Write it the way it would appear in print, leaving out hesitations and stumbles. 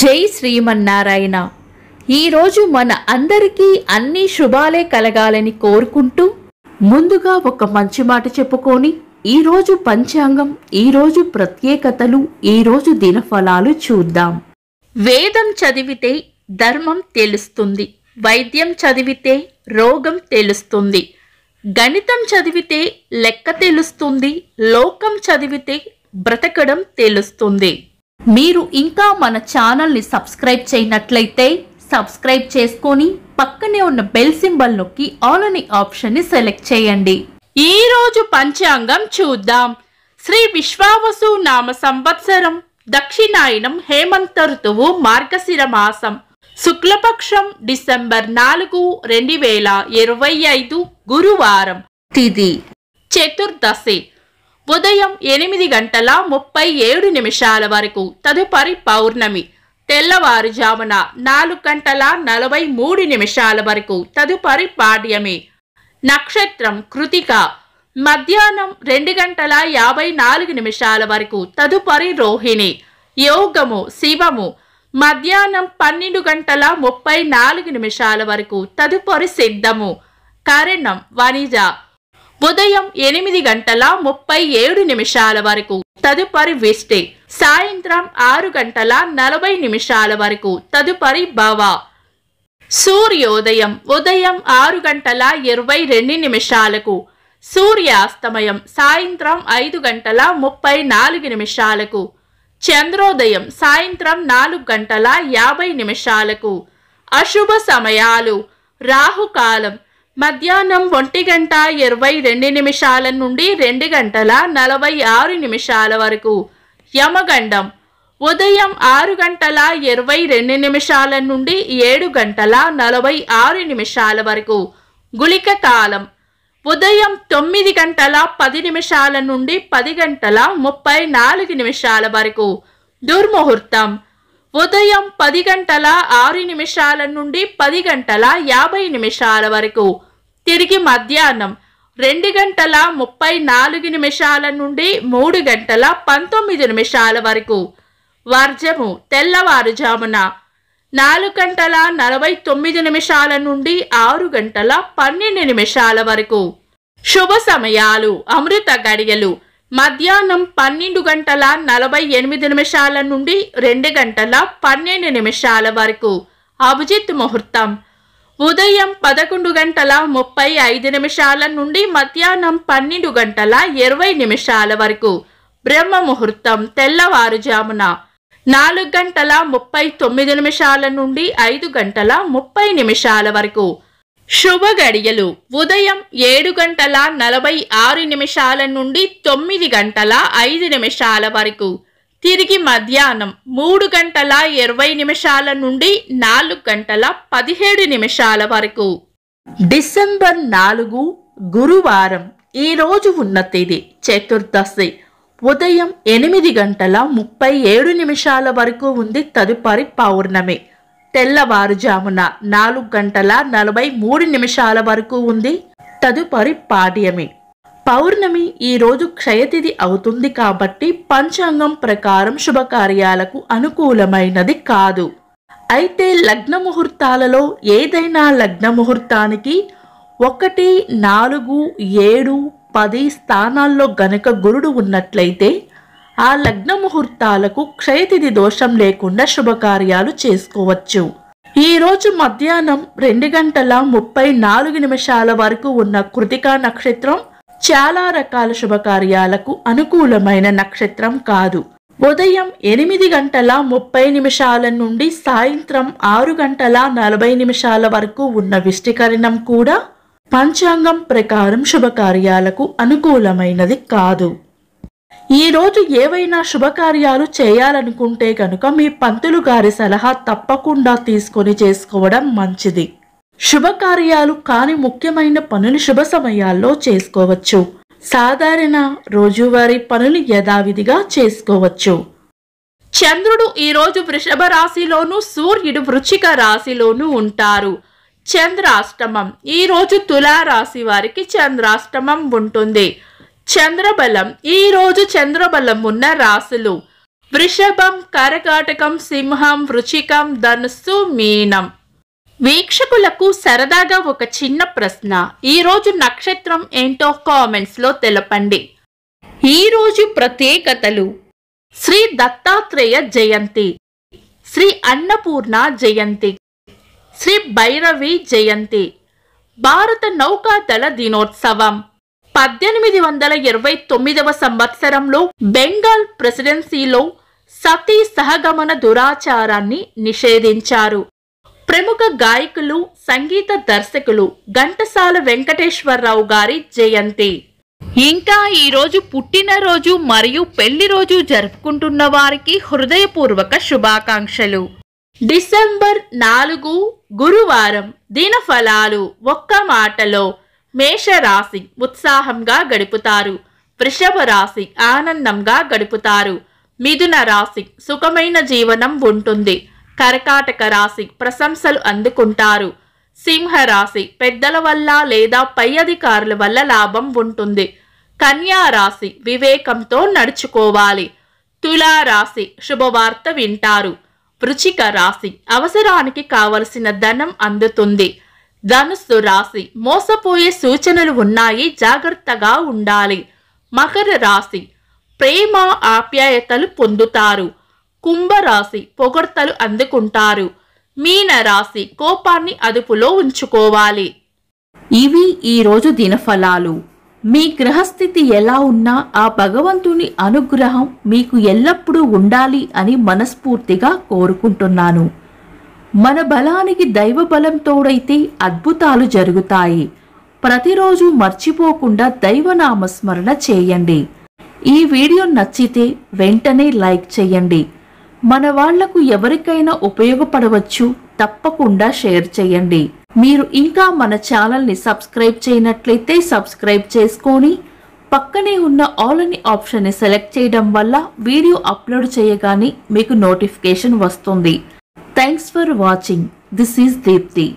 జై శ్రీమన్నారాయణ. ఈరోజు మన అందరికీ అన్ని శుభాలే కలగాలని కోరుకుంటూ ముందుగా ఒక మంచి మాట చెప్పుకొని ఈరోజు పంచాంగం, ఈరోజు ప్రత్యేకతలు, ఈరోజు దినఫలాలు చూద్దాం. వేదం చదివితే ధర్మం తెలుస్తుంది, వైద్యం చదివితే రోగం తెలుస్తుంది, గణితం చదివితే లెక్క తెలుస్తుంది, లోకం చదివితే బ్రతకడం తెలుస్తుంది. మీరు ఇంకా మన ఛానల్ని సబ్స్క్రైబ్ చేయనట్లయితే సబ్స్క్రైబ్ చేసుకొని పక్కనే ఉన్న బెల్ సింబల్ నొక్కి ఆల్ అనే ఆప్షన్ని సెలెక్ట్ చేయండి. ఈరోజు పంచాంగం చూద్దాం. శ్రీ విశ్వావసు నామ సంవత్సరం, దక్షిణాయనం, హేమంత ఋతువు, మార్గశిర మాసం, శుక్లపక్షం, డిసెంబర్ 4, 2025, గురువారం. తిథి చతుర్దశి, ఉదయం 8:37 వరకు. తదుపరి పౌర్ణమి, తెల్లవారుజామున 4:43 వరకు. తదుపరి పాడ్యమి. నక్షత్రం కృతిక, మధ్యాహ్నం 2:54 వరకు. తదుపరి రోహిణి. యోగము శివము, మధ్యాహ్నం 12:34 వరకు. తదుపరి సిద్ధము. కరణం వనిజ, ఉదయం 8:37 వరకు. తదుపరి విష్టి. సాయంత్రం 6:40 వరకు. తదుపరి భవ. సూర్యోదయం ఉదయం 6:22. సూర్యాస్తమయం సాయంత్రం 5:34. చంద్రోదయం సాయంత్రం 4:50. అశుభ సమయాలు. రాహుకాలం మధ్యాహ్నం 1:22 నుండి 2:46 వరకు. యమగండం ఉదయం 6:22 నుండి 7:46 వరకు. గుళిక కాలం ఉదయం 9:10 నుండి 10:34 వరకు. దుర్ముహూర్తం ఉదయం 10:06 నుండి 10:50 వరకు. తిరిగి మధ్యాహ్నం 2:34 నుండి 3:19 వరకు. వర్జము తెల్లవారుజామున 4:49 నుండి 6:12 వరకు. శుభ సమయాలు. అమృత గడియలు మధ్యాహ్నం 12:48 నుండి 2:12 వరకు. అభిజిత్ ముహూర్తం ఉదయం 11:35 నుండి మధ్యాహ్నం 12:20 వరకు. బ్రహ్మ ముహూర్తం తెల్లవారుజామున 4:39 నుండి 5:30 వరకు. శుభ గడియలు ఉదయం 7:46 నుండి 9:05 వరకు. తిరిగి మధ్యాహ్నం 3:20 నుండి 4:17 వరకు. డిసెంబర్ 4, గురువారం. ఈరోజు ఉన్న తేదీ చతుర్దశి, ఉదయం 8:37 వరకు ఉంది. తదుపరి పౌర్ణమి, తెల్లవారుజామున 4:43 వరకు ఉంది. తదుపరి పాడ్యమి. పౌర్ణమి ఈరోజు క్షయతిథి అవుతుంది కాబట్టి పంచాంగం ప్రకారం శుభకార్యాలకు అనుకూలమైనది కాదు. అయితే లగ్న ముహూర్తాలలో ఏదైనా లగ్న ముహూర్తానికి 1, 4, 7, 10 స్థానాల్లో గనక గురుడు ఉన్నట్లయితే ఆ లగ్న ముహూర్తాలకు క్షయతిథి దోషం లేకుండా శుభకార్యాలు చేసుకోవచ్చు. ఈరోజు మధ్యాహ్నం 2:34 వరకు ఉన్న కృతికా నక్షత్రం చాలా రకాల శుభకార్యాలకు అనుకూలమైన నక్షత్రం కాదు. ఉదయం 8:30 నుండి సాయంత్రం 6:40 వరకు ఉన్న విష్టికరణం కూడా పంచాంగం ప్రకారం శుభకార్యాలకు అనుకూలమైనది కాదు. ఈరోజు ఏవైనా శుభకార్యాలు చేయాలనుకుంటే కనుక మీ పంతులు గారి సలహా తప్పకుండా తీసుకొని చేసుకోవడం మంచిది. శుభకార్యాలు కాని ముఖ్యమైన పనులు శుభ సమయాల్లో చేసుకోవచ్చు. సాధారణ రోజువారీ పనులు యథావిధిగా చేసుకోవచ్చు. చంద్రుడు ఈరోజు వృషభ రాశిలోను, సూర్యుడు వృశ్చిక రాశిలోను ఉంటారు. చంద్రాష్టమం ఈరోజు తులారాశి వారికి చంద్రాష్టమం ఉంటుంది. చంద్రబలం ఈరోజు చంద్రబలం ఉన్న రాశులు వృషభం, కర్కాటకం, సింహం, వృశ్చికం, ధనుస్సు, మీనం. వీక్షకులకు సరదాగా ఒక చిన్న ప్రశ్న. ఈరోజు నక్షత్రం ఏంటో కామెంట్స్ లో తెలపండి. ఈరోజు ప్రత్యేకతలు: శ్రీ దత్తాత్రేయ జయంతి, శ్రీ అన్నపూర్ణ జయంతి, శ్రీ భైరవి జయంతి, భారత నౌకాదళ దినోత్సవం. 1829వ సంవత్సరంలో బెంగాల్ ప్రెసిడెన్సీలో సతీ సహగమన దురాచారాన్ని నిషేధించారు. ప్రముఖ గాయకులు, సంగీత దర్శకులు ఘంటసాల వెంకటేశ్వరరావు గారి జయంతి. ఇంకా ఈరోజు పుట్టినరోజు మరియు పెళ్లి రోజు జరుపుకుంటున్న వారికి హృదయపూర్వక శుభాకాంక్షలు. డిసెంబర్ 4 గురువారం. దినఫలాలు. ఒక్క మాటలో: మేషరాశి ఉత్సాహంగా గడుపుతారు. వృషభ రాశి ఆనందంగా గడుపుతారు. మిథున రాశి సుఖమైన జీవనం ఉంటుంది. కర్కాటక రాశి ప్రశంసలు అందుకుంటారు. సింహరాశి పెద్దల వల్ల లేదా పై అధికారుల వల్ల లాభం ఉంటుంది. కన్యా రాశి వివేకంతో నడుచుకోవాలి. తులారాశి శుభవార్త వింటారు. వృశ్చిక రాశి అవసరానికి కావలసిన ధనం అందుతుంది. ధనుస్సు రాశి మోసపోయే సూచనలు ఉన్నాయి, జాగ్రత్తగా ఉండాలి. మకర రాశి ప్రేమ ఆప్యాయతలు పొందుతారు. కుంభరాశి పొగడ్తలు అందుకుంటారు. మీన రాశి కోపాన్ని అదుపులో ఉంచుకోవాలి. ఇవి ఈరోజు దినఫలాలు. మీ గ్రహస్థితి ఎలా ఉన్నా ఆ భగవంతుని అనుగ్రహం మీకు ఎల్లప్పుడూ ఉండాలి అని మనస్ఫూర్తిగా కోరుకుంటున్నాను. మన బలానికి దైవ బలం తోడైతే అద్భుతాలు జరుగుతాయి. ప్రతిరోజు మర్చిపోకుండా దైవనామస్మరణ చేయండి. ఈ వీడియో నచ్చితే వెంటనే లైక్ చేయండి. మన వాళ్లకు ఎవరికైనా ఉపయోగపడవచ్చు. తప్పకుండా షేర్ చేయండి. మీరు ఇంకా మన ఛానల్ని సబ్స్క్రైబ్ చేయనట్లయితే సబ్స్క్రైబ్ చేసుకొని పక్కనే ఉన్న ఆల్ అని ఆప్షన్ని సెలెక్ట్ చేయడం వల్ల వీడియో అప్లోడ్ చేయగానే మీకు నోటిఫికేషన్ వస్తుంది. Thanks for watching. This is Deepti.